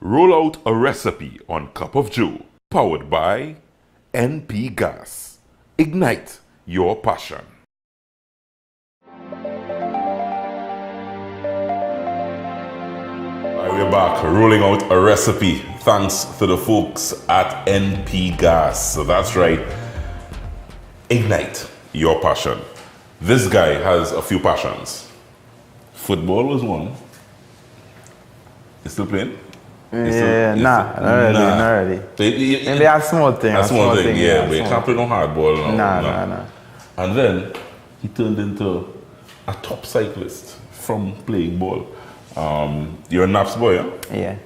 Roll out a recipe on Cup of Joe, powered by NP Gas. Ignite your passion. Alright, we're back, rolling out a recipe thanks to the folks at NP Gas. So that's right, ignite your passion. This guy has a few passions. Football was one. You still playing? Not really. Maybe a small thing. A small thing, yeah. But you can't play no hardball. No. And then he turned into a top cyclist from playing ball. You're a Naps boy, huh? Yeah.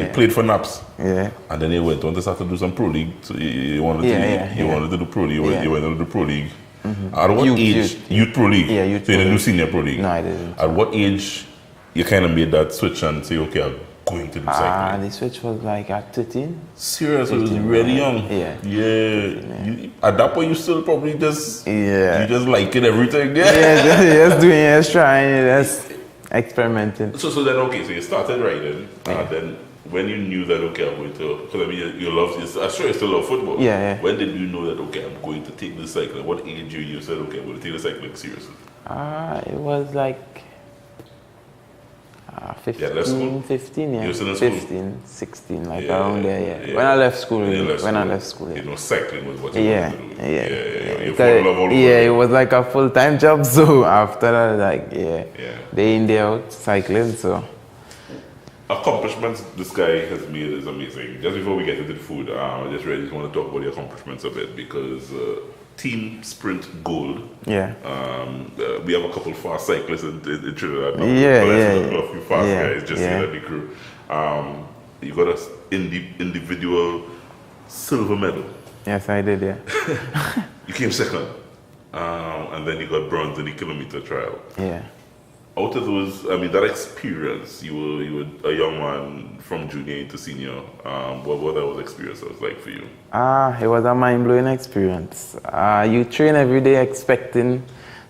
He played for Naps. Yeah. And then he went on to start to do some pro league. So he wanted to do pro league. He went on to do pro league. Mm-hmm. At what age? Youth pro league. Yeah, youth so you pro didn't do league. senior pro league. No, I didn't. At what age you kind of made that switch and say, okay, I'm going to do cycling? The switch was like at 13. Serious? It was really young. Yeah. At that point, you still probably just you just like it everything. Just doing it, just trying it, just experimenting. So then so you started riding, and then when you knew that I'm going to, because I mean you love, I'm sure you still love football. Yeah. When did you know that I'm going to take this cycling? What age you said I'm going to take the cycling seriously? It was like 15, 15, yeah. You were still in school? 15, 16, like around there, yeah. When I left school, You know, cycling was what you wanted to do. You fall in love all over. It was like a full-time job, so after that, day in, day out, cycling, so. Accomplishments this guy has made is amazing. Just before we get into the food, I just really want to talk about the accomplishments a bit because Team Sprint Gold. Yeah. We have a couple fast cyclists in Trinidad. A few fast guys just in the crew. You got an individual silver medal. Yes, I did, yeah. You came second. And then you got bronze in the kilometer trial. Yeah. Out of those, I mean, that experience, you were a young man from junior into senior. What that was experience was like for you? It was a mind-blowing experience. You train every day expecting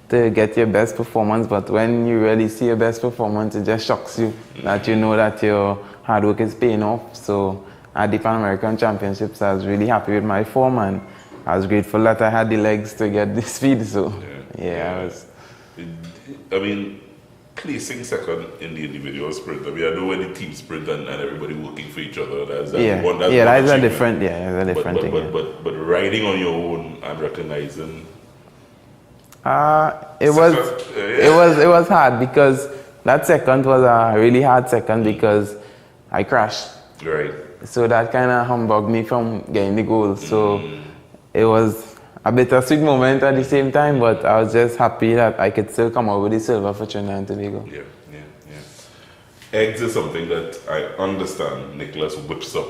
to get your best performance, but when you really see your best performance, it just shocks you that you know that your hard work is paying off. So at the Pan American Championships, I was really happy with my form, and I was grateful that I had the legs to get the speed. So I was. I mean, placing second in the individual sprint. I mean, I know when the team sprint and everybody working for each other. That's a different thing. But riding on your own and recognizing. It was hard because that second was a really hard second because I crashed. Right. So that kind of humbugged me from getting the goal. So it was a bittersweet moment at the same time, but I was just happy that I could still come out with the silver for Trinidad and Tobago. Yeah. Eggs is something that I understand Nicolas whips up.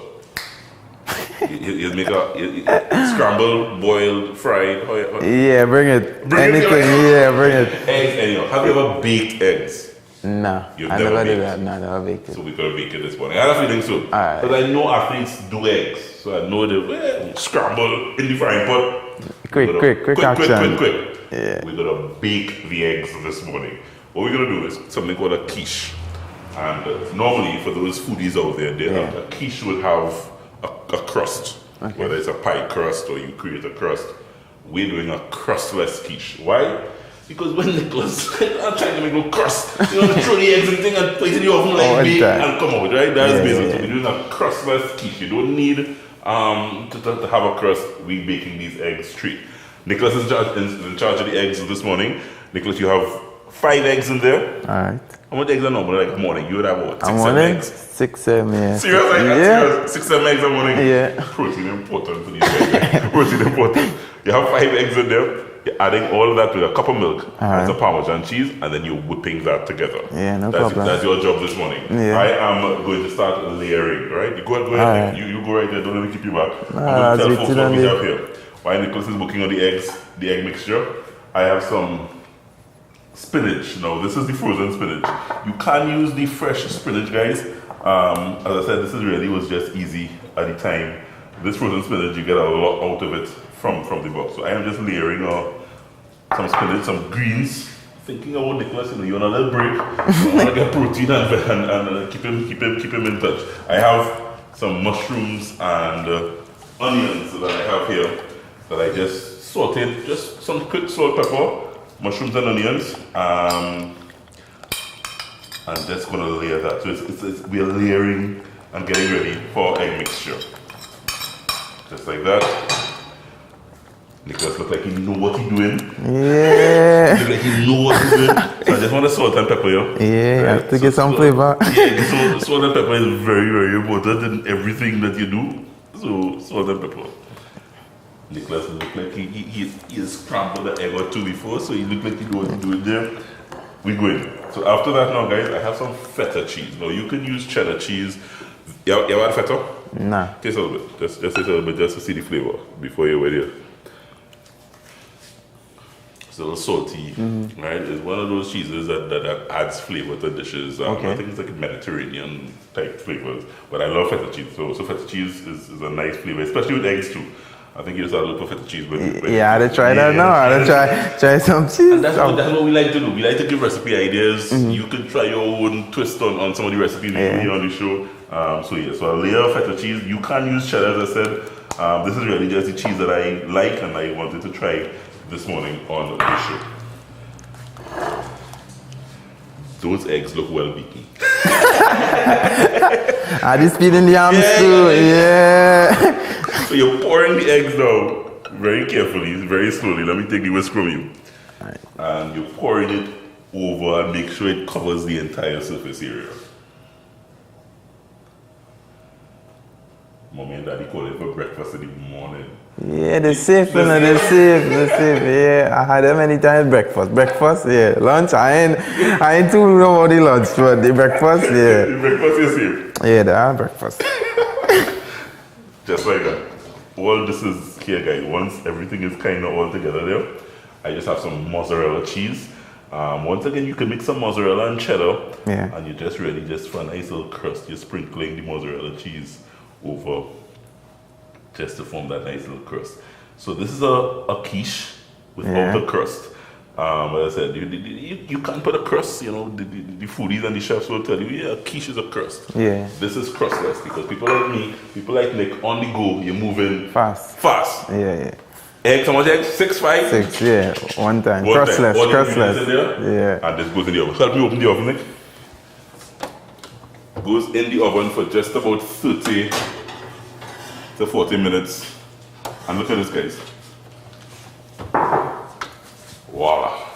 He'll make a scrambled, boiled, fried. Yeah, bring it. Bring it. Eggs, have you ever baked eggs? Nah, You've I never never did that. No, I never baked it. So we could have baked it this morning. I had a feeling so. Because I know athletes do eggs. So I know they scramble in the frying pot. Quick action. Quick. Yeah. We're going to bake the eggs this morning. What we're going to do is something called a quiche. And normally, for those foodies out there, a quiche would have a crust. Okay. Whether it's a pie crust or you create a crust. We're doing a crustless quiche. Why? Because when Nicolas, I'm trying to make no crust, throw the eggs and thing and place it in the oven like bake and come out, right? That's basically. So we're doing a crustless quiche. You don't need to have a crust. We're baking these eggs straight. Nicolas is in charge of the eggs this morning. Nicolas, you have 5 eggs in there. Alright. How much eggs are normal? Like morning? You would have what? 6, 7 eggs? 6, 7, yeah. Serious? Like that? Serious? 6, 7 eggs a morning? Yeah. Protein important for these eggs. Protein important. You have 5 eggs in there. You're adding all of that with a cup of milk and some Parmesan cheese, and then you're whipping that together. Yeah, no problem. That's your job this morning. Yeah. I am going to start layering, right? You go ahead. You go right there. Don't let me keep you back. I'm going to tell folks what we have here. While Nicolas is working on the egg mixture, I have some spinach. Now, this is the frozen spinach. You can use the fresh spinach, guys. As I said, this was just easy at the time. This frozen spinach, you get a lot out of it from the box. So I am just layering some spinach, some greens, thinking about Nicholas, you want a little break. You want to get protein and keep him in touch. I have some mushrooms and onions that I have here that I just sauteed, just some quick salt, pepper, mushrooms and onions, and just gonna layer that. So we're layering and getting ready for egg mixture. Just like that. Nicholas look like he know what he's doing. Yeah. Look like he know what he's doing. So I just want to salt and pepper here. Yeah, you have to get some flavor. Yeah, salt and pepper is very, very important in everything that you do. So salt and pepper. Nicholas look like he has scrambled the egg or two before, so he look like he know what he's doing there. We go in. So after that now, guys, I have some feta cheese. Now you can use cheddar cheese. You ever had feta? Nah. Taste a little bit. Just taste a little bit just to see the flavor before you're ready. It's a little salty, right? It's one of those cheeses that adds flavor to dishes. I think it's like a Mediterranean type flavors. But I love feta cheese. So feta cheese is a nice flavor, especially with eggs too. I think you just add a little feta cheese with yeah, I'll try that now. I'll try some cheese. And that's what we like to do. We like to give recipe ideas. You can try your own twist on some of the recipes we do on the show. So a layer of feta cheese. You can use cheddar, as I said. This is really just the cheese that I like and I wanted to try this morning on the show. Those eggs look well beaten. I just feeding the arms too. Yeah. So you're pouring the eggs down very carefully, very slowly. Let me take the whisk from you. Right. And you're pouring it over and make sure it covers the entire surface area. Mommy and Daddy call it for breakfast in the morning. Yeah, they're safe, they're safe. Yeah, I had them many times. Breakfast, yeah. Lunch, I ain't too know about the lunch, but the breakfast, yeah. The breakfast is safe. Yeah, they are breakfast. Just like that. All this is here, guys. Once everything is kind of all together there, I just have some mozzarella cheese. Once again, you can mix some mozzarella and cheddar, and you're just ready just for a nice little crust. You're sprinkling the mozzarella cheese over just to form that nice little crust. So this is a quiche without the crust. As I said, you can't put a crust, you know, the foodies and the chefs will tell you, yeah, quiche is a crust. Yeah. This is crustless because people like me, people like Nick, on the go, you're moving fast. Yeah. Eggs, how much eggs? 6, 5? 6, yeah. One time. Crustless. Yeah. And this goes in the oven. Help me open the oven, Nick. Goes in the oven for just about 30 to 40 minutes. And look at this, guys. Voila.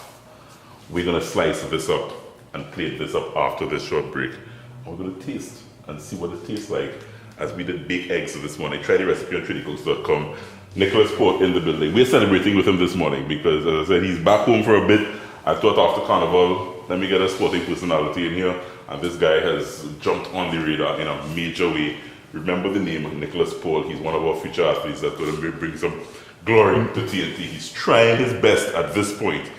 We're gonna slice this up and plate this up after this short break. And we're gonna taste and see what it tastes like as we did bake eggs this morning. Try the recipe on trinitylcooks.com. Nicolas Paul in the building. We're celebrating with him this morning because, as I said, he's back home for a bit. I thought after Carnival, let me get a sporting personality in here. And this guy has jumped on the radar in a major way. Remember the name of Nicolas Paul. He's one of our future athletes that's going to bring some glory to TNT. He's trying his best at this point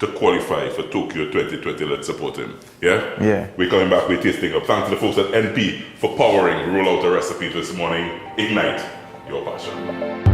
to qualify for Tokyo 2020. Let's support him. Yeah? We're coming back. We're tasting up. Thanks to the folks at NP for powering Roll Out a Recipe this morning. Ignite your passion.